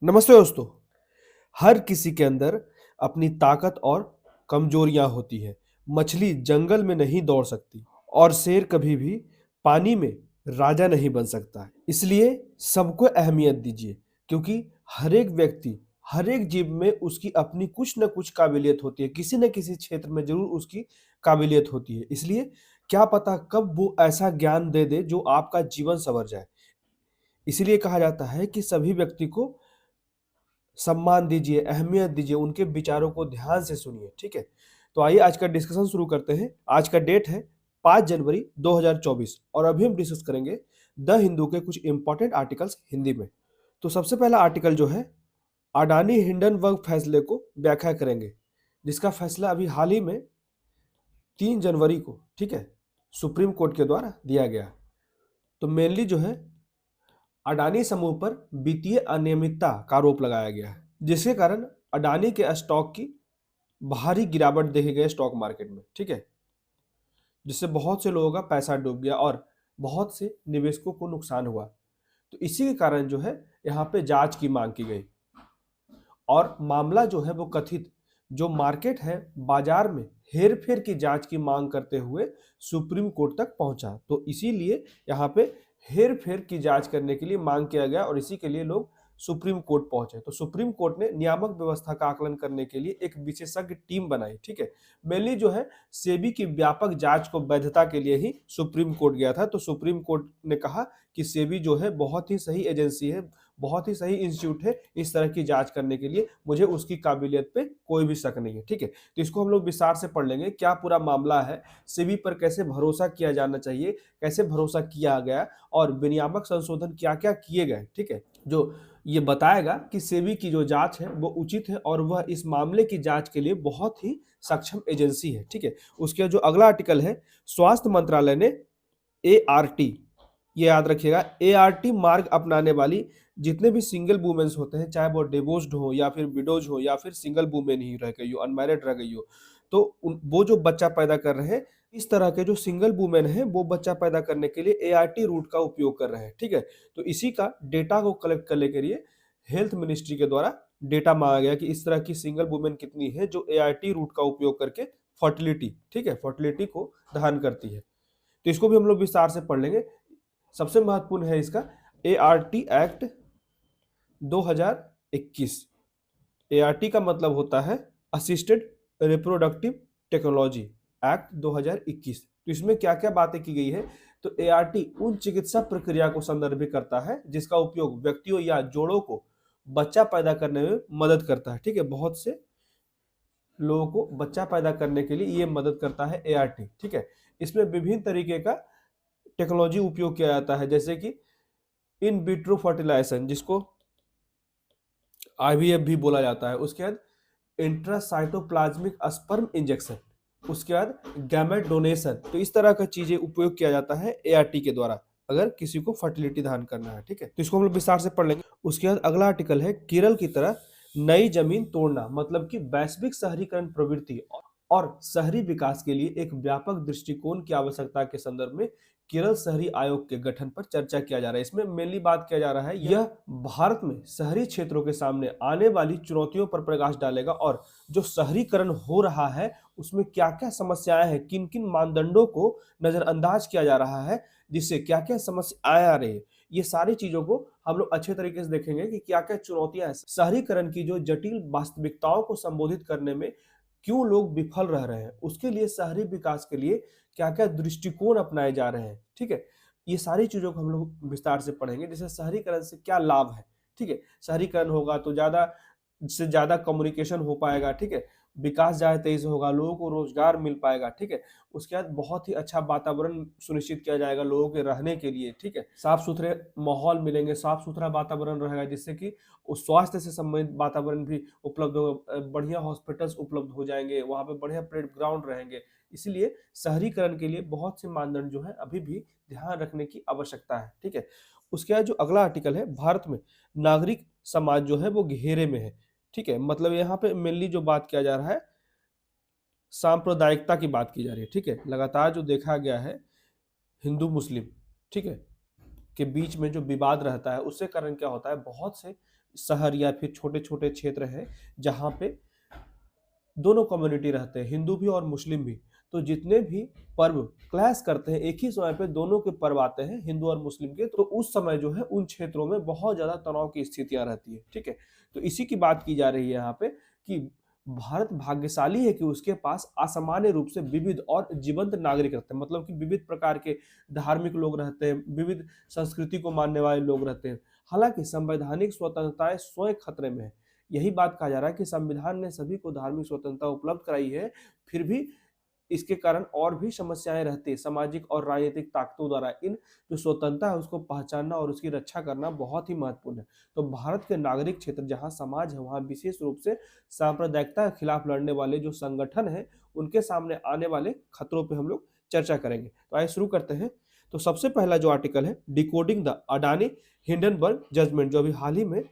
नमस्ते दोस्तों। हर किसी के अंदर अपनी ताकत और कमजोरियां होती है। मछली जंगल में नहीं दौड़ सकती और शेर कभी भी पानी में राजा नहीं बन सकता। इसलिए सबको अहमियत दीजिए, क्योंकि हर एक व्यक्ति, हर एक जीव में उसकी अपनी कुछ न कुछ काबिलियत होती है। किसी न किसी क्षेत्र में जरूर उसकी काबिलियत होती है। इसलिए क्या पता कब वो ऐसा ज्ञान दे दे जो आपका जीवन संवर जाए। इसीलिए कहा जाता है कि सभी व्यक्ति को सम्मान दीजिए, अहमियत दीजिए, उनके विचारों को ध्यान से सुनिए, ठीक है? तो आइए आज का डिस्कशन शुरू करते हैं। आज का डेट है 5 जनवरी 2024 और अभी हम डिस्कस करेंगे द हिंदू के कुछ इंपॉर्टेंट आर्टिकल्स हिंदी में। तो सबसे पहला आर्टिकल जो है, अडानी हिंडनबर्ग फैसले को व्याख्या करेंगे, जिसका फैसला अभी हाल ही में 3 जनवरी को, ठीक है, सुप्रीम कोर्ट के द्वारा दिया गया। तो मेनली जो है, अडानी समूह पर वित्तीय अनियमितता का आरोप लगाया गया है, जिसके कारण अडानी के स्टॉक की भारी गिरावट देखी गई स्टॉक मार्केट में, ठीक है, जिससे बहुत से लोगों का पैसा डूब गया और बहुत से निवेशकों को नुकसान हुआ। तो इसी के कारण जो है यहाँ पे जांच की मांग की गई और मामला जो है वो कथित जो मार्केट है बाजार में हेर फेर की जांच की मांग करते हुए सुप्रीम कोर्ट तक पहुंचा। तो इसीलिए यहाँ पे हेर फेर की जांच करने के लिए मांग किया गया और इसी के लिए लोग सुप्रीम कोर्ट पहुंचे। तो सुप्रीम कोर्ट ने नियामक व्यवस्था का आकलन करने के लिए एक विशेषज्ञ टीम बनाई, ठीक है। मेनली जो है सेबी की व्यापक जांच को वैधता के लिए ही सुप्रीम कोर्ट गया था। तो सुप्रीम कोर्ट ने कहा कि सेबी जो है बहुत ही सही एजेंसी है, बहुत ही सही इंस्टीट्यूट है इस तरह की जांच करने के लिए, मुझे उसकी काबिलियत पे कोई भी शक नहीं है, ठीक है। तो इसको हम लोग विस्तार से पढ़ लेंगे, क्या पूरा मामला है, सेबी पर कैसे भरोसा किया जाना चाहिए, कैसे भरोसा किया गया और विनियामक संशोधन क्या क्या किए गए, ठीक है, जो ये बताएगा कि सेबी की जो जांच है वो उचित है और वह इस मामले की जांच के लिए बहुत ही सक्षम एजेंसी है, ठीक है। उसके जो अगला आर्टिकल है, स्वास्थ्य मंत्रालय ने ART, ये याद रखिएगा, ART मार्ग अपनाने वाली जितने भी सिंगल वुमेन्स होते हैं, चाहे वो डिवोर्स्ड हो या फिर विडोज हो या फिर सिंगल वुमेन ही रह गई हो, अनमैरिड रह गई हो, तो वो जो बच्चा पैदा कर रहे हैं, इस तरह के जो सिंगल वुमेन हैं वो बच्चा पैदा करने के लिए ART रूट का उपयोग कर रहे हैं, ठीक है। तो इसी का डेटा को कलेक्ट करने के लिए हेल्थ मिनिस्ट्री के द्वारा डेटा मांगा गया कि इस तरह की सिंगल वुमेन कितनी है जो ART रूट का उपयोग करके फर्टिलिटी, ठीक है, फर्टिलिटी को धारण करती है। तो इसको भी हम लोग विस्तार से पढ़ लेंगे। सबसे महत्वपूर्ण है इसका ART एक्ट 2021। ART का मतलब होता है असिस्टेड रिप्रोडक्टिव टेक्नोलॉजी एक्ट 2021। तो इसमें क्या क्या बातें की गई है, तो ART उन चिकित्सा प्रक्रिया को संदर्भित करता है जिसका उपयोग व्यक्तियों या जोड़ों को बच्चा पैदा करने में मदद करता है, ठीक है। बहुत से लोगों को बच्चा पैदा करने के लिए ये मदद करता है ART, ठीक है। इसमें विभिन्न तरीके का टेक्नोलॉजी उपयोग किया जाता है, जैसे कि इन विट्रो फर्टिलाइजेशन, जिसको IVF भी बोला जाता है, उसके बाद इंट्रासाइटोप्लाज्मिक स्पर्म इंजेक्शन, उसके बाद गैमेट डोनेशन। तो इस तरह का चीजें उपयोग किया जाता है ART के द्वारा अगर किसी को फर्टिलिटी धारण करना है, ठीक है। तो इसको हम लोग विस्तार से पढ़ लेंगे। उसके बाद अगला आर्टिकल है, केरल की तरह नई जमीन तोड़ना, मतलब कि वैश्विक शहरीकरण प्रवृत्ति और शहरी विकास के लिए एक व्यापक दृष्टिकोण की आवश्यकता के संदर्भ में केरल शहरी आयोग के गठन पर चर्चा किया जा रहा है। इसमें मेनली बात किया जा रहा है, यह भारत में शहरी क्षेत्रों के सामने आने वाली चुनौतियों पर प्रकाश डालेगा और जो शहरीकरण हो रहा है उसमें क्या क्या समस्याएं हैं, किन किन मानदंडों को नजरअंदाज किया जा रहा है, जिससे क्या क्या समस्याएं आ रही है, ये सारी चीजों को हम लोग अच्छे तरीके से देखेंगे कि क्या क्या चुनौतियां हैं शहरीकरण की, जो जटिल वास्तविकताओं को संबोधित करने में क्यों लोग विफल रह रहे हैं, उसके लिए शहरी विकास के लिए क्या क्या दृष्टिकोण अपनाए जा रहे हैं, ठीक है। ये सारी चीजों को हम लोग विस्तार से पढ़ेंगे, जैसे शहरीकरण से क्या लाभ है, ठीक है। शहरीकरण होगा तो ज्यादा से ज्यादा कम्युनिकेशन हो पाएगा, ठीक है, विकास ज्यादा तेजी से होगा, लोगों को रोजगार मिल पाएगा, ठीक है। उसके बाद बहुत ही अच्छा वातावरण सुनिश्चित किया जाएगा लोगों के रहने के लिए, ठीक है। साफ सुथरे माहौल मिलेंगे, साफ सुथरा वातावरण रहेगा, जिससे कि उस स्वास्थ्य से संबंधित वातावरण भी उपलब्ध होगा, बढ़िया हॉस्पिटल्स उपलब्ध हो जाएंगे, वहाँ पे बढ़िया प्ले ग्राउंड रहेंगे। इसलिए शहरीकरण के लिए बहुत से मानदंड जो है अभी भी ध्यान रखने की आवश्यकता है, ठीक है। उसके बाद जो अगला आर्टिकल है, भारत में नागरिक समाज जो है वो घेरे में है, ठीक है। मतलब यहाँ पे मेनली जो बात किया जा रहा है, सांप्रदायिकता की बात की जा रही है, ठीक है। लगातार जो देखा गया है हिंदू मुस्लिम, ठीक है, के बीच में जो विवाद रहता है, उससे कारण क्या होता है, बहुत से शहर या फिर छोटे छोटे क्षेत्र है जहाँ पे दोनों कम्युनिटी रहते हैं, हिंदू भी और मुस्लिम भी, तो जितने भी पर्व क्लैश करते हैं एक ही समय पे दोनों के पर्व आते हैं हिंदू और मुस्लिम के, तो उस समय जो है उन क्षेत्रों में बहुत ज्यादा तनाव की स्थितियां रहती है। ठीक है, तो इसी की बात की जा रही है यहाँ पे कि भारत भाग्यशाली है कि उसके पास असामान्य रूप से विविध और जीवंत नागरिक रहते हैं, मतलब कि विविध प्रकार के धार्मिक लोग रहते हैं, विविध संस्कृति को मानने वाले लोग रहते हैं। हालांकि संवैधानिक स्वतंत्रताएं स्वयं खतरे में है। यही बात कहा जा रहा है कि संविधान ने सभी को धार्मिक स्वतंत्रता उपलब्ध कराई है, फिर भी इसके कारण और भी समस्याएं रहती है। सामाजिक और राजनीतिक ताकतों द्वारा इन जो स्वतंत्रता है उसको पहचानना और उसकी रक्षा करना बहुत ही महत्वपूर्ण है। तो भारत के नागरिक क्षेत्र जहां समाज है वहां विशेष रूप से सांप्रदायिकता के खिलाफ लड़ने वाले जो संगठन है उनके सामने आने वाले खतरों पर हम लोग चर्चा करेंगे। तो आइए शुरू करते हैं। तो सबसे पहला जो आर्टिकल है, decoding the Adani Hindenburg judgment, जो अभी हाल ही में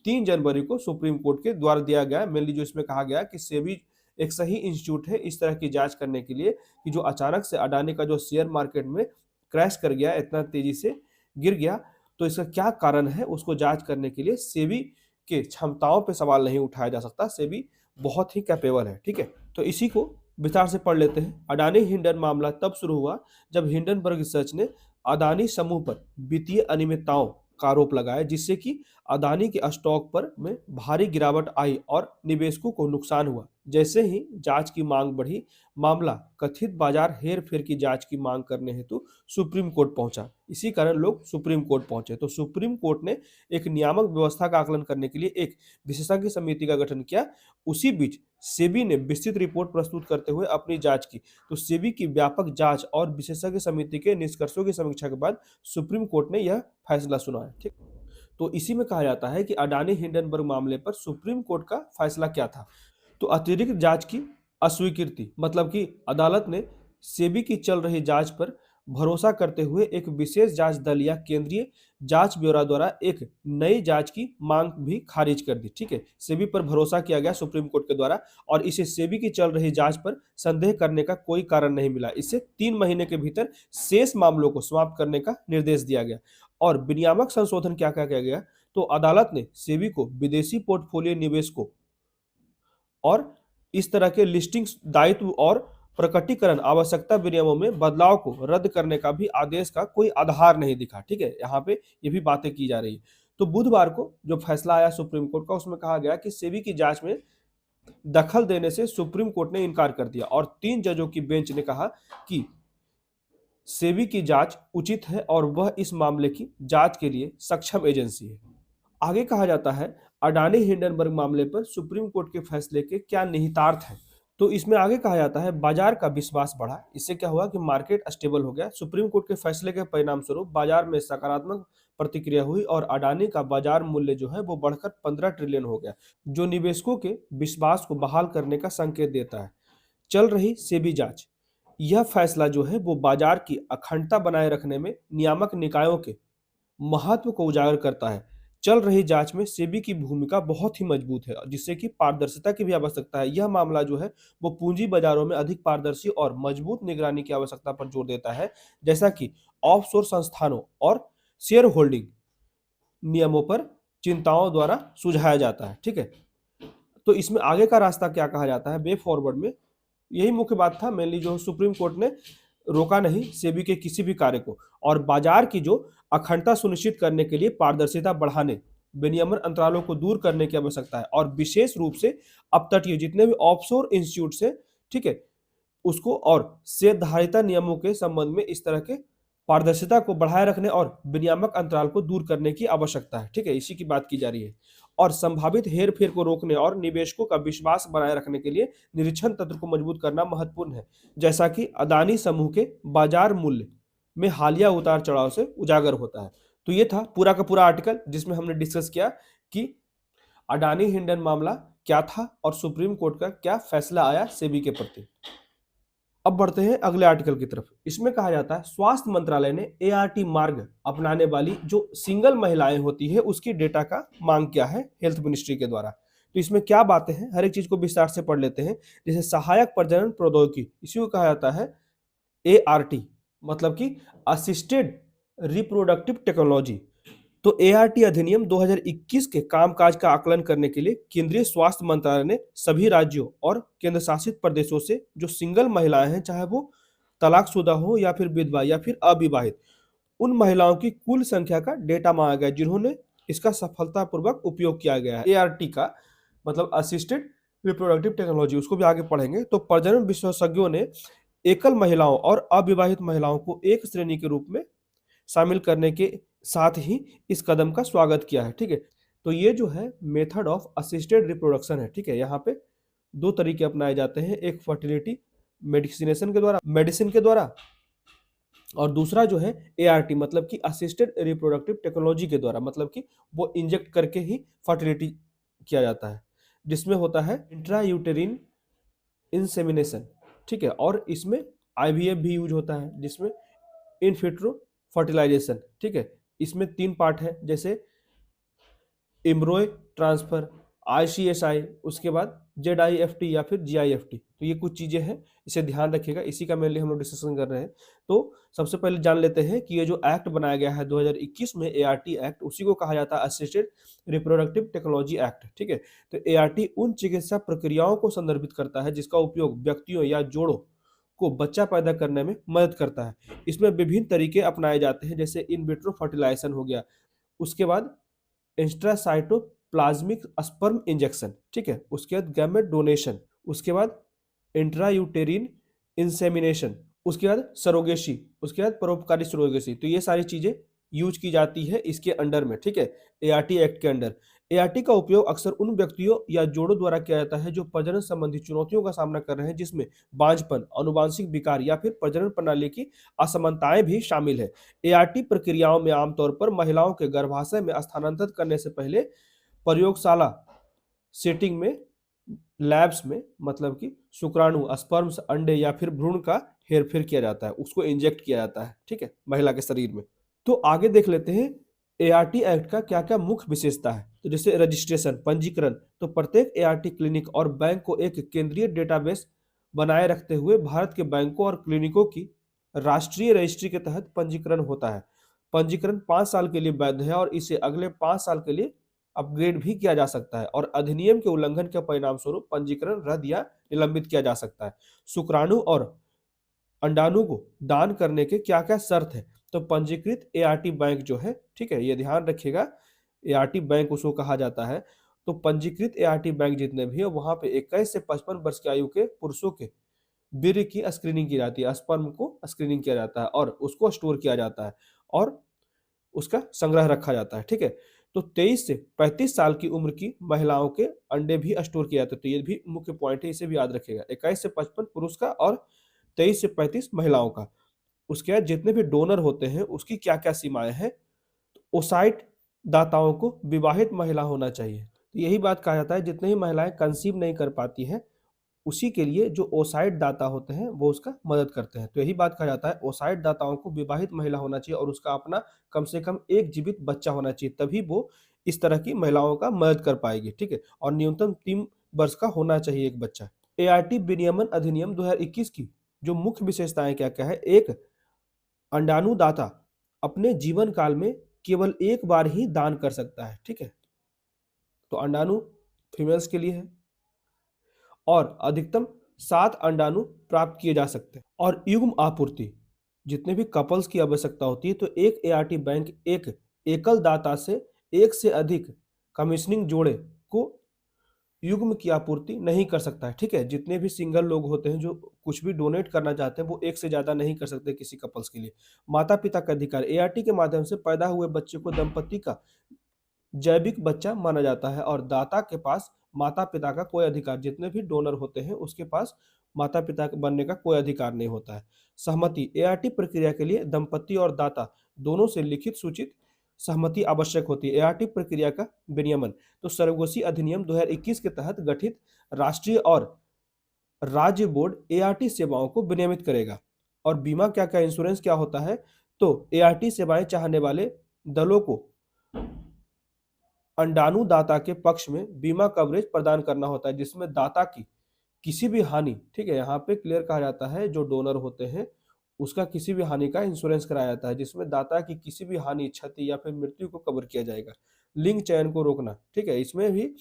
3 जनवरी को सुप्रीम कोर्ट के द्वारा दिया गया। मेनली जो इसमें कहा गया कि सेबी एक सही इंस्टीट्यूट है इस तरह की जांच करने के लिए कि जो अचानक से अडानी का जो शेयर मार्केट में क्रैश कर गया, इतना तेजी से गिर गया, तो इसका क्या कारण है उसको जांच करने के लिए सेबी के क्षमताओं पे सवाल नहीं उठाया जा सकता। सेबी बहुत ही कैपेबल है। ठीक है, तो इसी को विस्तार से पढ़ लेते हैं। अडानी हिंडन मामला तब शुरू हुआ जब हिंडनबर्ग रिसर्च ने अडानी समूह पर वित्तीय अनियमितताओं का आरोप लगाया, जिससे कि अडानी के स्टॉक पर में भारी गिरावट आई और निवेशकों को नुकसान हुआ। जैसे ही जांच की मांग बढ़ी, मामला कथित बाजार हेरफेर की जांच की मांग करने हेतु सुप्रीम कोर्ट पहुंचा। इसी कारण लोग सुप्रीम कोर्ट पहुंचे। तो सुप्रीम कोर्ट ने एक नियामक व्यवस्था का आकलन करने के लिए एक विशेषज्ञ समिति का गठन किया। उसी बीच सेबी ने विस्तृत रिपोर्ट प्रस्तुत करते हुए अपनी जांच की। तो सेबी की व्यापक जांच और विशेषज्ञ समिति के निष्कर्षों की समीक्षा के बाद सुप्रीम कोर्ट ने यह फैसला सुनाया। ठीक, तो इसी में कहा जाता है कि अडानी हिंडनबर्ग मामले पर सुप्रीम कोर्ट का फैसला क्या था। तो अतिरिक्त जांच की अस्वीकृति, मतलब कि अदालत ने सेबी की चल रही जांच पर भरोसा करते हुए एक विशेष जांच दल या केंद्रीय जांच ब्यूरो द्वारा एक नई जांच की मांग भी खारिज कर दी। ठीक है, सेबी पर भरोसा किया गया सुप्रीम कोर्ट के द्वारा और इसे सेबी की चल रही जांच पर संदेह करने का कोई कारण नहीं मिला। इससे 3 महीने के भीतर शेष मामलों को समाप्त करने का निर्देश दिया गया। और विनियामक संशोधन क्या क्या किया गया, तो अदालत ने सेबी को विदेशी पोर्टफोलियो निवेशकों और इस तरह के लिस्टिंग दायित्व और प्रकटीकरण आवश्यकता विनियमों में बदलाव को रद्द करने का भी आदेश का कोई आधार नहीं दिखा। ठीक है, यहाँ पे ये भी बातें की जा रही है। तो बुधवार को जो फैसला आया सुप्रीम कोर्ट का, उसमें कहा गया कि सेबी की जांच में दखल देने से सुप्रीम कोर्ट ने इनकार कर दिया और 3 जजों की बेंच ने कहा कि सेबी की जांच उचित है और वह इस मामले की जांच के लिए सक्षम एजेंसी है। आगे कहा जाता है अडानी हिंडनबर्ग मामले पर सुप्रीम कोर्ट के फैसले के क्या निहितार्थ हैं। तो इसमें आगे कहा जाता है बाजार का विश्वास बढ़ा। इससे क्या हुआ कि मार्केट स्टेबल हो गया। सुप्रीम कोर्ट के फैसले के परिणाम स्वरूप बाजार में सकारात्मक प्रतिक्रिया हुई और अडानी का बाजार मूल्य जो है वो बढ़कर 15 ट्रिलियन हो गया, जो निवेशकों के विश्वास को बहाल करने का संकेत देता है। चल रही सेबी जांच, यह फैसला जो है वो बाजार की अखंडता बनाए रखने में नियामक निकायों के महत्व को उजागर करता है। चल रही जांच में सेबी की भूमिका बहुत ही मजबूत है, जिससे कि पारदर्शिता की भी आवश्यकता है। यह मामला जो है वो पूंजी बाजारों में अधिक पारदर्शी और मजबूत निगरानी की आवश्यकता पर जोर देता है, जैसा कि ऑफशोर संस्थानों और शेयर होल्डिंग नियमों पर चिंताओं द्वारा सुझाया जाता है। ठीक है, तो इसमें आगे का रास्ता क्या कहा जाता है, वे फॉरवर्ड में यही मुख्य बात था। मेनली जो सुप्रीम कोर्ट ने रोका नहीं सेबी के किसी भी कार्य को और बाजार की जो अखंडता सुनिश्चित करने के लिए पारदर्शिता बढ़ाने, विनियमन अंतरालों को दूर करने की आवश्यकता है और विशेष रूप से अपतटीय जितने भी ऑफशोर इंस्टीट्यूट से, ठीक है, उसको और शेयरधारिता नियमों के संबंध में इस तरह के पारदर्शिता को बढ़ाए रखने और विनियामक अंतराल को दूर करने की आवश्यकता है। ठीक है, इसी की बात की जा रही है। और संभावित हेरफेर को रोकने और निवेशकों का विश्वास बनाए रखने के लिए निरीक्षण तंत्र को मजबूत करना महत्वपूर्ण है, जैसा कि अदानी समूह के बाजार मूल्य में हालिया उतार चढ़ाव से उजागर होता है। तो ये था पूरा का पूरा आर्टिकल जिसमें हमने डिस्कस किया कि अडानी हिंडन मामला क्या था और सुप्रीम कोर्ट का क्या फैसला आया सेबी के प्रति। अब बढ़ते हैं अगले आर्टिकल की तरफ। इसमें कहा जाता है स्वास्थ्य मंत्रालय ने एआरटी मार्ग अपनाने वाली जो सिंगल महिलाएं होती है उसकी डेटा का मांग किया है हेल्थ मिनिस्ट्री के द्वारा। तो इसमें क्या बातें हैं, हर एक चीज को विस्तार से पढ़ लेते हैं। जैसे सहायक प्रजनन प्रौद्योगिकी, इसी को कहा जाता है एआरटी, मतलब कि असिस्टेड रिप्रोडक्टिव टेक्नोलॉजी। तो एआरटी अधिनियम 2021 के कामकाज का आकलन करने के लिए केंद्रीय स्वास्थ्य मंत्रालय ने सभी राज्यों और केंद्र शासित प्रदेशों से जो सिंगल महिलाएं हैं, चाहे वो तलाकशुदा हो या फिर विधवा या फिर अविवाहित, उन महिलाओं की कुल संख्या का डेटा मांगा गया जिन्होंने इसका सफलतापूर्वक उपयोग किया गया है। एआरटी का मतलब असिस्टेड रिप्रोडक्टिव टेक्नोलॉजी, उसको भी आगे पढ़ेंगे। तो प्रजनन विशेषज्ञों ने एकल महिलाओं और अविवाहित महिलाओं को एक श्रेणी के रूप में शामिल करने के साथ ही इस कदम का स्वागत किया है। ठीक है, तो ये जो है मेथड ऑफ असिस्टेड रिप्रोडक्शन है। ठीक है, यहाँ पे दो तरीके अपनाए जाते हैं, एक फर्टिलिटी मेडिसिन के द्वारा और दूसरा जो है एआरटी मतलब कि असिस्टेड रिप्रोडक्टिव टेक्नोलॉजी के द्वारा, मतलब कि वो इंजेक्ट करके ही फर्टिलिटी किया जाता है, जिसमें होता है इंट्रायूटेरिन इंसेमिनेशन। ठीक है, और इसमें आईवीएफ भी यूज होता है, जिसमें इन विट्रो फर्टिलाइजेशन। ठीक है, इसमें 3 पार्ट है, जैसे एम्ब्रॉय ट्रांसफर, आईसीएसआई, उसके बाद जेडआईएफटी या फिर जीआईएफटी। तो ये कुछ चीजें हैं, इसे ध्यान रखिएगा, इसी का मेनली हम लोग डिस्कशन कर रहे हैं। तो सबसे पहले जान लेते हैं कि ये जो एक्ट बनाया गया है 2021 में, एआरटी एक्ट, उसी को कहा जाता है असिस्टेड रिप्रोडक्टिव टेक्नोलॉजी एक्ट। ठीक है, तो एआरटी उन चिकित्सा प्रक्रियाओं को संदर्भित करता है जिसका उपयोग व्यक्तियों या जोड़ों को बच्चा पैदा करने में मदद करता है। इसमें विभिन्न तरीके अपनाए जाते हैं, जैसे इन विट्रो फर्टिलाइजेशन हो गया, उसके बाद इंट्रासाइटोप्लाज्मिक स्पर्म इंजेक्शन। ठीक है, उसके बाद गैमेट डोनेशन, उसके बाद इंट्रायूटेरिन इंसेमिनेशन, उसके बाद सरोगेसी, उसके बाद परोपकारी सरोगेसी। तो ये सारी चीजें यूज की जाती है इसके अंडर में। ठीक है, एआरटी एक्ट के अंडर। एआरटी का उपयोग अक्सर उन व्यक्तियों या जोड़ों द्वारा किया जाता है जो प्रजनन संबंधी चुनौतियों का सामना कर रहे हैं, जिसमें बांझपन, आनुवांशिक विकार या फिर प्रजनन प्रणाली की असमानताएं भी शामिल है। एआरटी प्रक्रियाओं में आमतौर पर महिलाओं के गर्भाशय में स्थानांतरित करने से पहले प्रयोगशाला सेटिंग में, लैब्स में, मतलब कि शुक्राणु, स्पर्म्स, अंडे या फिर भ्रूण का हेरफेर किया जाता है, उसको इंजेक्ट किया जाता है। ठीक है, महिला के शरीर में। तो आगे देख लेते हैं एआरटी एक्ट का क्या क्या मुख्य विशेषता है। तो जैसे रजिस्ट्रेशन, पंजीकरण, तो प्रत्येक एआरटी क्लिनिक और बैंक को एक केंद्रीय डेटाबेस बनाए रखते हुए भारत के बैंकों और क्लिनिकों की राष्ट्रीय रजिस्ट्री के तहत पंजीकरण होता है। पंजीकरण 5 साल के लिए वैध है और इसे अगले 5 साल के लिए अपग्रेड भी किया जा सकता है, और अधिनियम के उल्लंघन के परिणाम स्वरूप पंजीकरण रद्द या निलंबित किया जा सकता है। शुक्राणु और अंडाणु को दान करने के क्या क्या शर्त है। तो पंजीकृत एआरटी बैंक जो है, ठीक है, ये ध्यान रखिएगा, एआरटी बैंक उसको कहा जाता है। तो पंजीकृत एआरटी बैंक जितने भी है, वहां पे 21 से 55 वर्ष की आयु के पुरुषों के वीर्य की स्क्रीनिंग की जाती है, स्पर्म को स्क्रीनिंग किया जाता है और उसको स्टोर किया जाता है और उसका संग्रह रखा जाता है। ठीक है, तो 23 से 35 साल की उम्र की महिलाओं के अंडे भी स्टोर किया जाता है। तो ये भी मुख्य पॉइंट है, इसे भी याद रखिएगा। 21 से 55 पुरुष का और 23 से 35 महिलाओं का। उसके बाद जितने भी डोनर होते हैं उसकी क्या क्या सीमाएं हैं। ओसाइट दाताओं को विवाहित महिला होना चाहिए। तो यही बात कहा जाता है, जितने ही महिलाएं कंसीव नहीं कर पाती हैं उसी के लिए जो ओसाइट दाता होते हैं वो उसका मदद करते हैं। तो यही बात कहा जाता है, ओसाइट दाताओं को विवाहित महिला होना चाहिए और उसका अपना कम से कम एक जीवित बच्चा होना चाहिए, तभी वो इस तरह की महिलाओं का मदद कर पाएगी। ठीक है, और न्यूनतम 3 वर्ष का होना चाहिए एक बच्चा। एआरटी विनियमन अधिनियम 2021 की जो मुख्य विशेषताएं क्या क्या है। एक, अंडाणुदाता अपने जीवन काल में केवल एक बार ही दान कर सकता है। ठीक है, तो अंडाणु फीमेल्स के लिए है और अधिकतम 7 अंडाणु प्राप्त किए जा सकते हैं। और युग्म आपूर्ति, जितने भी कपल्स की आवश्यकता होती है, तो एक एआरटी बैंक एक एकल दाता से एक से अधिक कमीशनिंग जोड़े को युग्म की आपूर्ति नहीं कर सकता है। ठीक है, जितने भी सिंगल लोग होते हैं जो कुछ भी डोनेट करना चाहते हैं वो एक से ज्यादा नहीं कर सकते किसी कपल्स के लिए। माता पिता का अधिकार, एआरटी के माध्यम से पैदा हुए बच्चे को दंपति का जैविक बच्चा माना जाता है और दाता के पास माता पिता का कोई अधिकार, जितने भी डोनर होते हैं उसके पास माता पिता बनने का कोई अधिकार नहीं होता है। सहमति, एआरटी प्रक्रिया के लिए दंपति और दाता दोनों से लिखित सूचित सहमति आवश्यक होती है। एआरटी प्रक्रिया का विनियमन, तो सरोगेसी अधिनियम 2021 के तहत गठित राष्ट्रीय और राज्य बोर्ड एआरटी सेवाओं को विनियमित करेगा। और बीमा क्या क्या, इंश्योरेंस क्या होता है, तो एआरटी सेवाएं चाहने वाले दलों को अंडाणुदाता के पक्ष में बीमा कवरेज प्रदान करना होता है, जिसमें दाता की किसी भी हानि, ठीक है, यहाँ पे क्लियर कहा जाता है जो डोनर होते हैं उसका किसी भी हानि का इंश्योरेंस कराया जाता है, जिसमें दाता की किसी भी हानि, क्षति या फिर मृत्यु को कवर किया जाएगा। लिंग चयन को रोकना, ठीक है, इसमें भी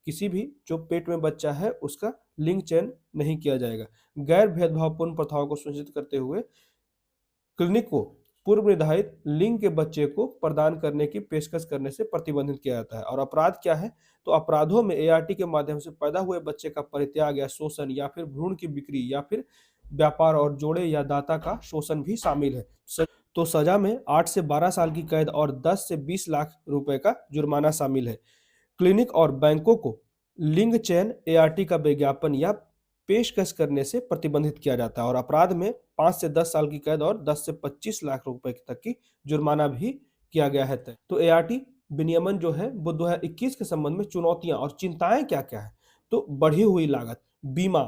किसी भी जो पेट में बच्चा है उसका लिंग चयन नहीं किया जाएगा। गैर भेदभावपूर्ण प्रथाओं को सुनिश्चित करते हुए क्लिनिक को पूर्व निर्धारित लिंग के बच्चे को प्रदान करने की पेशकश करने से प्रतिबंधित किया जाता है। और अपराध क्या है? तो अपराधों में एआरटी के माध्यम से पैदा हुए बच्चे का परित्याग या शोषण या फिर भ्रूण की बिक्री या फिर व्यापार और जोड़े या दाता का शोषण भी शामिल है। तो सजा में 8 से 12 साल की कैद और 10 से 20 लाख रुपए का जुर्माना शामिल है। क्लिनिक और बैंकों को लिंग चयन, एआरटी का विज्ञापन या पेशकश करने से प्रतिबंधित किया जाता है। और अपराध में 5 से 10 साल की कैद और 10 से 25 लाख रुपए तक की जुर्माना भी किया गया है तय। तो एआरटी विनियमन जो है वो 2021 के संबंध में चुनौतियां और चिंताएं क्या क्या है? तो बढ़ी हुई लागत, बीमा,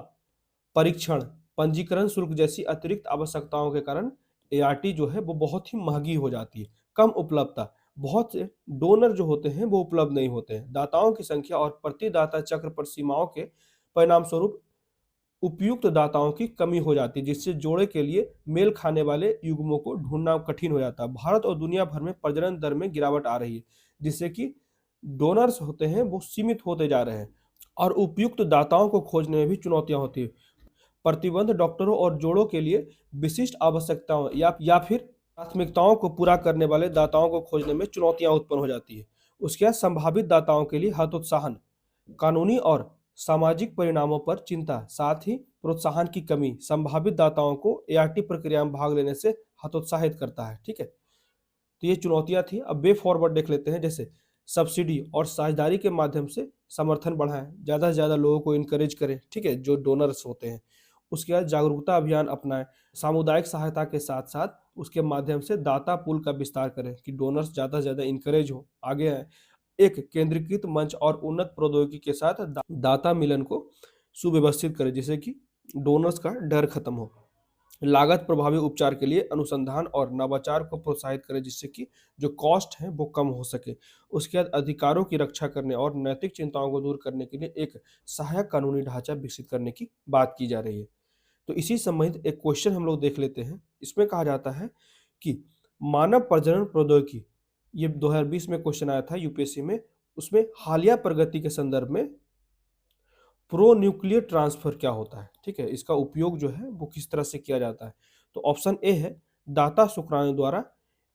परीक्षण, पंजीकरण शुल्क जैसी अतिरिक्त आवश्यकताओं के कारण एआरटी जो है वो बहुत ही महंगी हो जाती है। कम उपलब्धता, बहुत से डोनर जो होते हैं वो उपलब्ध नहीं होते हैं। दाताओं की संख्या और प्रतिदाता चक्र पर सीमाओं के परिणाम स्वरूप उपयुक्त दाताओं की कमी हो जाती है, जिससे जोड़े के लिए मेल खाने वाले युग्मों को ढूंढना कठिन हो जाता है। भारत और दुनिया भर में प्रजनन दर में गिरावट आ रही है, जिससे कि डोनर्स होते हैं वो सीमित होते जा रहे हैं और उपयुक्त दाताओं को खोजने में भी चुनौतियां होती है। प्रतिबंध डॉक्टरों और जोड़ों के लिए विशिष्ट आवश्यकताओं या फिर प्राथमिकताओं को पूरा करने वाले दाताओं को खोजने में चुनौतियां उत्पन्न हो जाती है। उसके बाद संभावित दाताओं के लिए हतोत्साहन, कानूनी और सामाजिक परिणामों पर चिंता, साथ ही प्रोत्साहन की कमी संभावित दाताओं को एआरटी प्रक्रिया में भाग लेने से हतोत्साहित करता है। ठीक है, तो ये चुनौतियां थी। अब वे फॉरवर्ड देख लेते हैं। जैसे सब्सिडी और साझेदारी के माध्यम से समर्थन बढ़ाएं, ज़्यादा से ज़्यादा लोगों को इनकरेज करें, ठीक है, जो डोनर्स होते हैं। उसके बाद जागरूकता अभियान अपनाएं, सामुदायिक सहायता के साथ साथ उसके माध्यम से दाता पूल का विस्तार करें कि डोनर्स ज़्यादा से ज़्यादा इनकरेज हो, आगे आए। एक केंद्रीकृत मंच और उन्नत प्रौद्योगिकी के साथ दाता मिलन को सुव्यवस्थित करें, जिससे कि डोनर्स का डर खत्म हो। लागत प्रभावी उपचार के लिए अनुसंधान और नवाचार को प्रोत्साहित करें, जिससे कि जो कॉस्ट है वो कम हो सके। उसके बाद अधिकारों की रक्षा करने और नैतिक चिंताओं को दूर करने के लिए एक सहायक कानूनी ढांचा विकसित करने की बात की जा रही है। तो इसी संबंधित एक क्वेश्चन हम लोग देख लेते हैं। इसमें कहा जाता है कि मानव प्रजनन प्रौद्योगिकी, ये 2020 में क्वेश्चन आया था यूपीएससी में, उसमें हालिया प्रगति के संदर्भ में प्रो न्यूक्लियर ट्रांसफर क्या होता है, ठीक है, इसका उपयोग जो है वो किस तरह से किया जाता है। तो ऑप्शन ए है दाता शुक्राणु द्वारा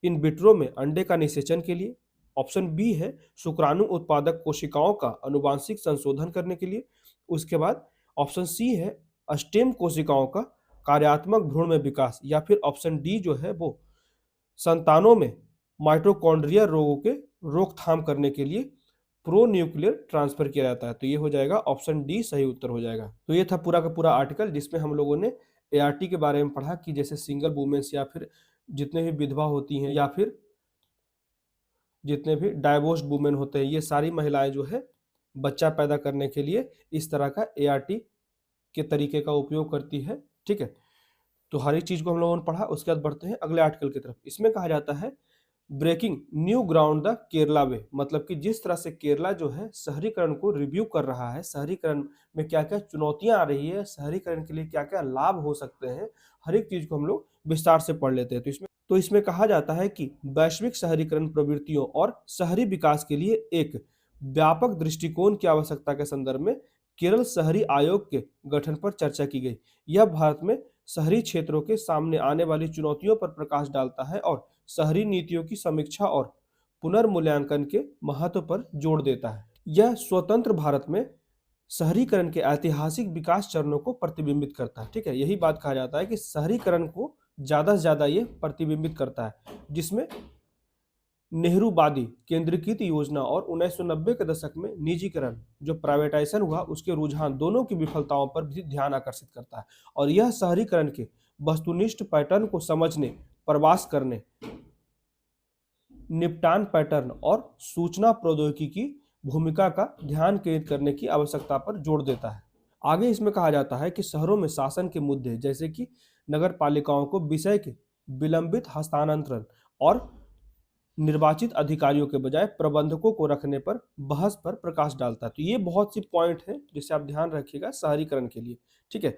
इन विट्रो में अंडे का निषेचन के लिए। ऑप्शन बी है शुक्राणु उत्पादक कोशिकाओं का अनुवांशिक संशोधन करने के लिए। उसके बाद ऑप्शन सी है स्टेम कोशिकाओं का कार्यात्मक भ्रूण में विकास, या फिर ऑप्शन डी जो है वो संतानों में माइटोकॉन्ड्रिया रोगों के रोकथाम करने के लिए प्रो न्यूक्लियर ट्रांसफर किया जाता है। तो ये हो जाएगा ऑप्शन डी, सही उत्तर हो जाएगा। तो ये था पूरा का पूरा आर्टिकल, जिसमें हम लोगों ने एआरटी के बारे में पढ़ा कि जैसे सिंगल वुमेन्स या फिर जितने भी विधवा होती हैं या फिर जितने भी डाइवोर्स्ड वुमेन होते हैं, ये सारी महिलाएं जो है बच्चा पैदा करने के लिए इस तरह का एआरटी के तरीके का उपयोग करती है। ठीक है, तो हर एक चीज को हम लोगों ने पढ़ा। उसके बाद बढ़ते हैं अगले आर्टिकल की तरफ। इसमें कहा जाता है breaking new ground the Kerala way, मतलब कि जिस तरह से केरला जो है शहरीकरण को रिव्यू कर रहा है, शहरीकरण में क्या क्या चुनौतियां आ रही है, शहरीकरण के लिए क्या क्या लाभ हो सकते हैं, हर एक चीज को हम लोग विस्तार से पढ़ लेते हैं। तो इसमें कहा जाता है कि वैश्विक शहरीकरण प्रवृत्तियों और शहरी विकास के लिए एक व्यापक दृष्टिकोण की आवश्यकता के संदर्भ में केरल शहरी आयोग के गठन पर चर्चा की गई। यह भारत में शहरी क्षेत्रों के सामने आने वाली चुनौतियों पर प्रकाश डालता है और शहरी नीतियों की समीक्षा और पुनर्मूल्यांकन के महत्व पर जोर देता है। यह स्वतंत्र भारत में शहरीकरण के ऐतिहासिक विकास चरणों को प्रतिबिंबित करता है। ठीक है, यही बात कहा जाता है कि शहरीकरण को ज्यादा से ज्यादा ये प्रतिबिंबित करता है, जिसमें नेहरूवादी केंद्रीकृत योजना और 1990 के दशक में निजीकरण, जो प्राइवेटाइजेशन हुआ, उसके रुझान दोनों की विफलताओं पर भी ध्यान आकर्षित करता है। और यह शहरीकरण के वस्तुनिष्ठ पैटर्न को समझने, प्रवास करने, निपटान पैटर्न और सूचना प्रौद्योगिकी की भूमिका का ध्यान केंद्रित करने की आवश्यकता पर जोर देता है। आगे इसमें कहा जाता है कि शहरों में शासन के मुद्दे, जैसे कि नगर पालिकाओं को विषय के विलंबित हस्तांतरण और निर्वाचित अधिकारियों के बजाय प्रबंधकों को रखने पर बहस पर प्रकाश डालता है। तो ये बहुत सी पॉइंट है जिसे आप ध्यान रखिएगा शहरीकरण के लिए। ठीक है,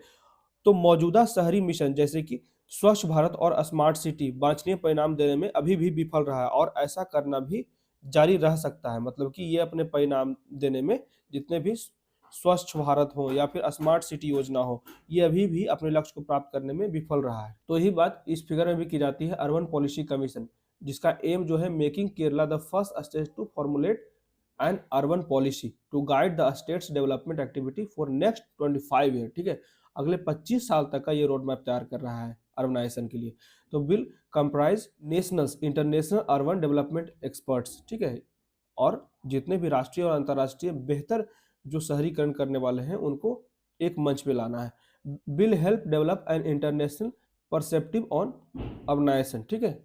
तो मौजूदा शहरी मिशन, जैसे कि स्वच्छ भारत और स्मार्ट सिटी वांछनीय परिणाम देने में अभी भी विफल रहा है और ऐसा करना भी जारी रह सकता है। मतलब कि ये अपने परिणाम देने में, जितने भी स्वच्छ भारत हो या फिर स्मार्ट सिटी योजना हो, ये अभी भी अपने लक्ष्य को प्राप्त करने में विफल रहा है। तो यही बात इस फिगर में भी की जाती है अर्बन पॉलिसी कमीशन, जिसका एम जो है making Kerala the first state to formulate and urban policy to guide the state's development activity for next 25 year. ठीक है, अगले 25 साल तक का ये रोड मैप तैयार कर रहा है अर्बनाइजेशन के लिए। तो bill comprise nationals international urban development experts, ठीक है, और जितने भी राष्ट्रीय और अंतर्राष्ट्रीय बेहतर जो शहरीकरण करने वाले हैं उनको एक मंच पे लाना है। Will help develop an international perceptive on urbanisation. ठीक है,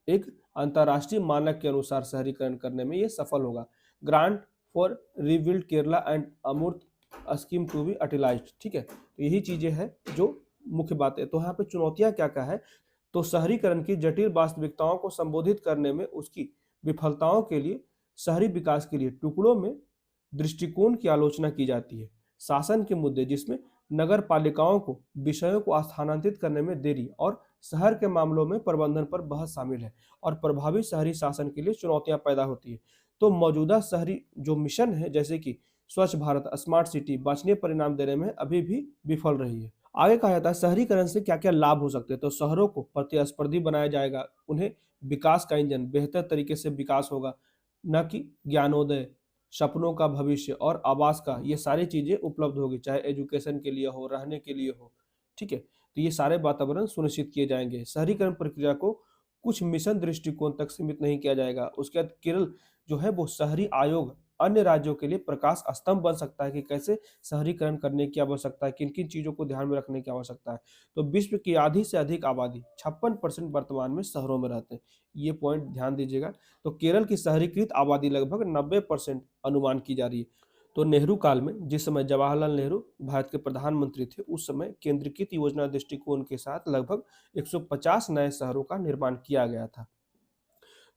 एक अंतर्राष्ट्रीय मानक के अनुसार शहरीकरण करने में ये सफल होगा। Grant for rebuild Kerala and अमूर्त स्कीम टू बी अटिलाइज्ड। ठीक है, तो यही चीजें हैं जो मुख्य बात है। तो यहाँ पे चुनौतियां क्या क्या है, तो शहरीकरण की जटिल वास्तविकताओं को संबोधित करने में उसकी विफलताओं के लिए शहरी विकास के लिए टुकड़ों में दृष्टिकोण की आलोचना की जाती है। शासन के मुद्दे, जिसमें नगर पालिकाओं को विषयों को स्थानांतरित करने में देरी और शहर के मामलों में प्रबंधन पर बहस शामिल है और प्रभावी शहरी शासन के लिए चुनौतियां पैदा होती है। तो मौजूदा शहरी जो मिशन है, जैसे कि स्वच्छ भारत, स्मार्ट सिटी, वांछनीय परिणाम देने में अभी भी विफल रही है। आगे कहा जाता है शहरीकरण से क्या क्या लाभ हो सकते हैं, तो शहरों को प्रतिस्पर्धी बनाया जाएगा, उन्हें विकास का इंजन बेहतर तरीके से विकास होगा, न कि ज्ञानोदय, सपनों का भविष्य और आवास का, ये सारी चीजें उपलब्ध होगी, चाहे एजुकेशन के लिए हो, रहने के लिए हो। ठीक है, तो ये सारे वातावरण सुनिश्चित किए जाएंगे। शहरीकरण प्रक्रिया को कुछ मिशन दृष्टिकोण तक सीमित नहीं किया जाएगा। उसके बाद केरल जो है वो शहरी आयोग अन्य राज्यों के लिए प्रकाश स्तंभ बन सकता है कि कैसे शहरीकरण करने की आवश्यकता है, किन किन चीजों को ध्यान में रखने की आवश्यकता है। तो विश्व की आधी से अधिक आबादी 56% वर्तमान में शहरों में रहते हैं, ये पॉइंट ध्यान दीजिएगा। तो केरल की शहरीकृत आबादी लगभग 90% अनुमान की जा रही है। तो नेहरू काल में, जिस समय जवाहरलाल नेहरू भारत के प्रधानमंत्री थे, उस समय केंद्रीकृत योजना दृष्टिकोण के साथ लगभग 150 नए शहरों का निर्माण किया गया था।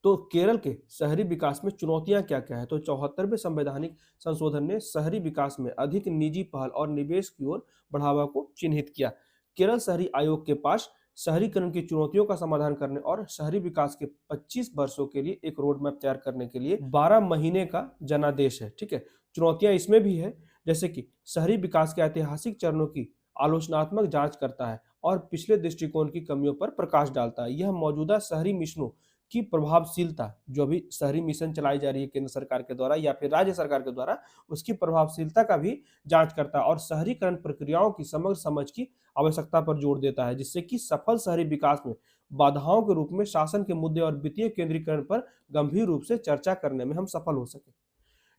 तो केरल के शहरी विकास में चुनौतियां क्या क्या है, तो 74वें संवैधानिक संशोधन ने शहरी विकास में अधिक निजी पहल और निवेश की ओर बढ़ावा को चिन्हित किया। केरल शहरी आयोग के पास शहरीकरण की चुनौतियों का समाधान करने और शहरी विकास के 25 वर्षों के लिए एक रोड मैप तैयार करने के लिए 12 महीने का जनादेश है। ठीक है, चुनौतियां इसमें भी है, जैसे कि शहरी विकास के ऐतिहासिक चरणों की आलोचनात्मक जांच करता है और पिछले दृष्टिकोण की कमियों पर प्रकाश डालता है। यह मौजूदा शहरी मिशनों की प्रभावशीलता, जो अभी शहरी मिशन चलाई जा रही है केंद्र सरकार के द्वारा या फिर राज्य सरकार के द्वारा, उसकी प्रभावशीलता का भी जांच करता है और शहरीकरण प्रक्रियाओं की समग्र समझ की आवश्यकता पर जोर देता है, जिससे कि सफल शहरी विकास में बाधाओं के रूप में शासन के मुद्दे और वित्तीय केंद्रीकरण पर गंभीर रूप से चर्चा करने में हम सफल हो सके।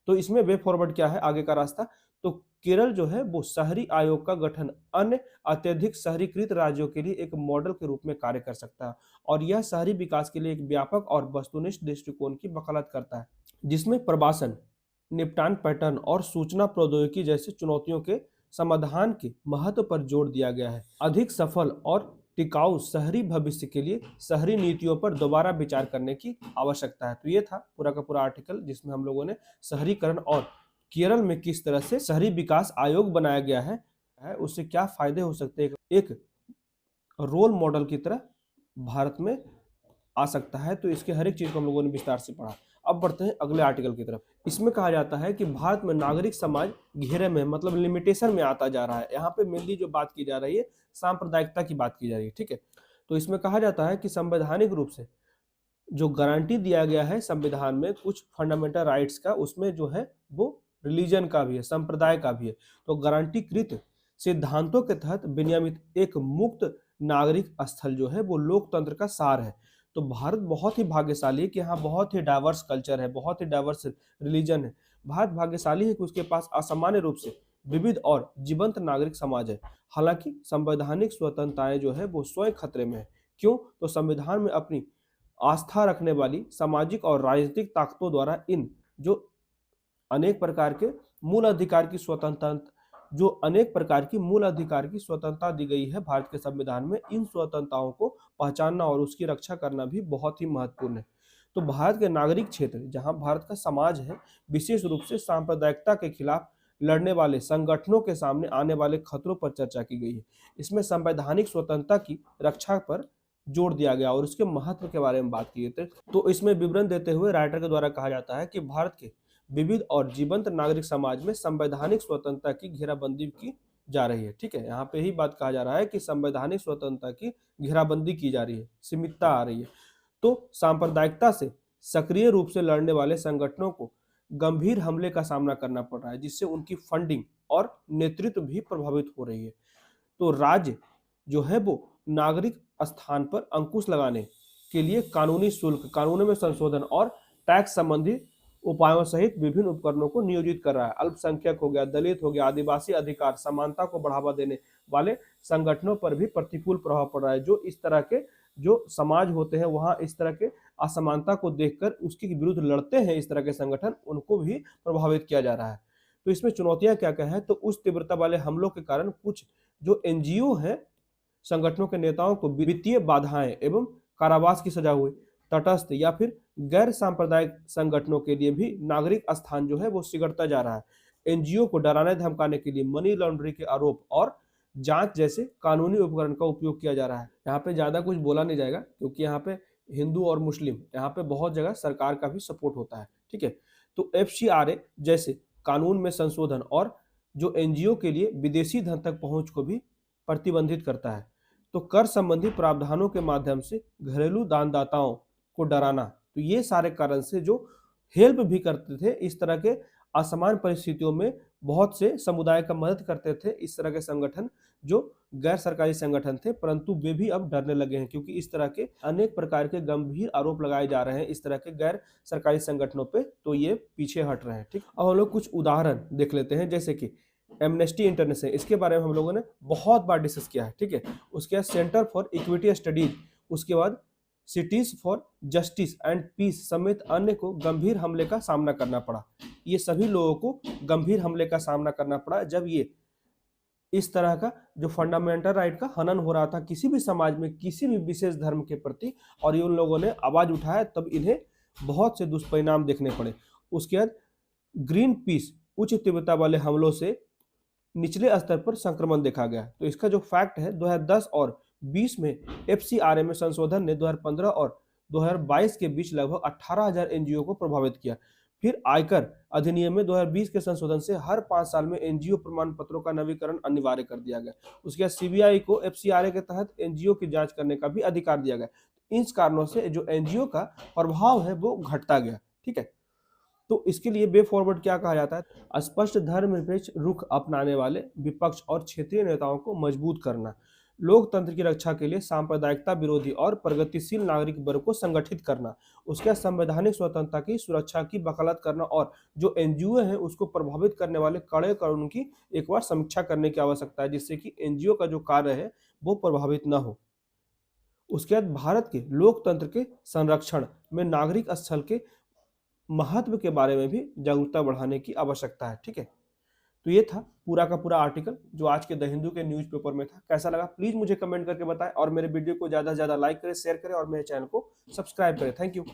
तो इसमें वे फॉरवर्ड क्या है, आगे का रास्ता, तो केरल जो है वो शहरी आयोग का गठन अन्य अत्यधिक शहरीकृत राज्यों के लिए एक मॉडल के रूप में कार्य कर सकता है और यह शहरी विकास के लिए एक व्यापक और वस्तुनिष्ठ दृष्टिकोण की वकालत करता है, जिसमें प्रवासन, निपटान पैटर्न और सूचना प्रौद्योगिकी जैसी चुनौतियों के समाधान के महत्व पर जोर दिया गया है। अधिक सफल और टिकाऊ शहरी भविष्य के लिए शहरी नीतियों पर दोबारा विचार करने की आवश्यकता है। तो ये था पूरा का पूरा आर्टिकल, जिसमें हम लोगों ने शहरीकरण और केरल में किस तरह से शहरी विकास आयोग बनाया गया है, उससे क्या फायदे हो सकते हैं, एक रोल मॉडल की तरह भारत में आ सकता है। तो इसके हर एक चीज को हम लोगों ने विस्तार से पढ़ा। अब बढ़ते हैं अगले आर्टिकल की तरफ। इसमें कहा जाता है कि भारत में नागरिक समाज घेरे में, मतलब लिमिटेशन में आता जा रहा है। यहाँ पे मेनली जो बात की जा रही है सांप्रदायिकता की बात की जा रही है। ठीक है, तो इसमें कहा जाता है कि संवैधानिक रूप से जो गारंटी दिया गया है संविधान में कुछ फंडामेंटल राइट्स का, उसमें जो है वो रिलीजन का भी है, संप्रदाय का भी है। तो गारंटीकृत सिद्धांतों के तहत विनियमित एक मुक्त नागरिक स्थल जो है वो लोकतंत्र का सार है। तो भारत बहुत ही भाग्यशाली है कि यहाँ बहुत ही डाइवर्स कल्चर है, बहुत ही डाइवर्स रिलीजन है। भारत भाग्यशाली है कि उसके पास असामान्य रूप से विविध और जीवंत नागरिक समाज है। हालांकि संवैधानिक स्वतंत्रताएं जो है वो स्वयं खतरे में है। क्यों, तो संविधान में अपनी आस्था रखने वाली सामाजिक और राजनीतिक ताकतों द्वारा इन जो अनेक प्रकार के मूल अधिकार की स्वतंत्रता दी गई है भारत के संविधान में, इन स्वतंत्रताओं को पहचानना और उसकी रक्षा करना भी बहुत ही महत्वपूर्ण है। तो भारत के नागरिक क्षेत्र, जहां भारत का समाज है, विशेष रूप से सांप्रदायिकता के खिलाफ लड़ने वाले संगठनों के सामने आने वाले खतरों पर चर्चा की गई है। इसमें संवैधानिक स्वतंत्रता की रक्षा पर जोर दिया गया और उसके महत्व के बारे में बात की गई। तो इसमें विवरण देते हुए राइटर के द्वारा कहा जाता है कि भारत के विविध और जीवंत नागरिक समाज में संवैधानिक स्वतंत्रता की घेराबंदी की जा रही है। ठीक है, यहाँ पे ही बात कहा जा रहा है कि संवैधानिक स्वतंत्रता की घेराबंदी की जा रही है, सीमितता आ रही है। तो सांप्रदायिकता से सक्रिय रूप से लड़ने वाले संगठनों को गंभीर हमले का सामना करना पड़ रहा है, जिससे उनकी फंडिंग और नेतृत्व भी प्रभावित हो रही है। तो राज्य जो है वो नागरिक स्थान पर अंकुश लगाने के लिए कानूनी शुल्क, कानूनों में संशोधन और टैक्स संबंधी उपायों सहित विभिन्न उपकरणों को नियोजित कर रहा है। अल्पसंख्यक हो गया, दलित हो गया, आदिवासी अधिकार, समानता को बढ़ावा देने वाले संगठनों पर भी प्रतिकूल प्रभाव पड़ रहा है। जो इस तरह के जो समाज होते हैं वहां इस तरह के असमानता को देखकर उसके विरुद्ध लड़ते हैं इस तरह के संगठन, उनको भी प्रभावित किया जा रहा है। तो इसमें चुनौतियां क्या क्या है, तो उच्च तीव्रता वाले हमलों के कारण कुछ जो एनजीओ हैं संगठनों के नेताओं को वित्तीय बाधाएं एवं कारावास की सजा हुई। तटस्थ या फिर गैर सांप्रदायिक संगठनों के लिए भी नागरिक स्थान जो है वो सिगड़ता जा रहा है। एनजीओ को डराने धमकाने के लिए मनी लॉन्ड्रिंग के आरोप और जांच जैसे कानूनी उपकरण का उपयोग किया जा रहा है। यहाँ पे ज्यादा कुछ बोला नहीं जाएगा क्योंकि यहाँ पे हिंदू और मुस्लिम यहाँ पे बहुत जगह सरकार का भी सपोर्ट होता है। ठीक है, तो एफसीआरए जैसे कानून में संशोधन और जो एनजीओ के लिए विदेशी धन तक पहुंच को भी प्रतिबंधित करता है। तो कर संबंधी प्रावधानों के माध्यम से घरेलू दानदाताओं को डराना, तो ये सारे कारण से जो हेल्प भी करते थे इस तरह के असमान परिस्थितियों में, बहुत से समुदाय का मदद करते थे इस तरह के संगठन जो गैर सरकारी संगठन थे, परंतु वे भी अब डरने लगे हैं क्योंकि इस तरह के अनेक प्रकार के गंभीर आरोप लगाए जा रहे हैं इस तरह के गैर सरकारी संगठनों पे, तो ये पीछे हट रहे हैं। ठीक, अब हम लोग कुछ उदाहरण देख लेते हैं, जैसे कि एमनेस्टी इंटरनेशनल, इसके बारे में हम लोगों ने बहुत बार डिस्कस किया है। ठीक है, उसके बाद सेंटर फॉर इक्विटी स्टडीज, उसके बाद cities for justice and peace समेत अन्य को गंभीर हमले का सामना करना पड़ा। ये सभी लोगों को गंभीर हमले का सामना करना पड़ा जब ये इस तरह का जो फंडामेंटल राइट का हनन हो रहा था किसी भी समाज में किसी भी विशेष धर्म के प्रति, और ये उन लोगों ने आवाज उठाया तब इन्हें बहुत से दुष्परिणाम देखने पड़े। उसके बाद ग्रीन पीस, उच्च तीव्रता वाले हमलों से निचले स्तर पर संक्रमण देखा गया। तो इसका जो फैक्ट है 2010 और 20 में एफसीआरए में संशोधन ने 2015 और 2022 के बीच लगभग 18,000 एनजीओ को प्रभावित किया। फिर आयकर अधिनियम में 2020 के संशोधन से हर 5 साल में एनजीओ प्रमाण पत्रों का नवीकरण अनिवार्य कर दिया गया। उसके बाद सीबीआई को एफसीआरए के तहत एनजीओ की जांच करने का भी अधिकार दिया गया। इन कारणों से जो एनजीओ का प्रभाव है वो घटता गया। ठीक है, तो इसके लिए वे फॉरवर्ड क्या कहा जाता है, स्पष्ट धर्मनिरपेक्ष रुख अपनाने वाले विपक्ष और क्षेत्रीय नेताओं को मजबूत करना, लोकतंत्र की रक्षा के लिए सांप्रदायिकता विरोधी और प्रगतिशील नागरिक वर्ग को संगठित करना, उसके संवैधानिक स्वतंत्रता की सुरक्षा की वकालत करना और जो एनजीओ है उसको प्रभावित करने वाले कड़े कानून की एक बार समीक्षा करने की आवश्यकता है जिससे कि एनजीओ का जो कार्य है वो प्रभावित न हो। उसके बाद भारत के लोकतंत्र के संरक्षण में नागरिक स्थल के महत्व के बारे में भी जागरूकता बढ़ाने की आवश्यकता है। ठीक है, तो ये था पूरा का पूरा आर्टिकल जो आज के द हिंदू के न्यूज़पेपर में था। कैसा लगा प्लीज मुझे कमेंट करके बताएं और मेरे वीडियो को ज्यादा से ज्यादा लाइक करें, शेयर करें और मेरे चैनल को सब्सक्राइब करें। Thank you.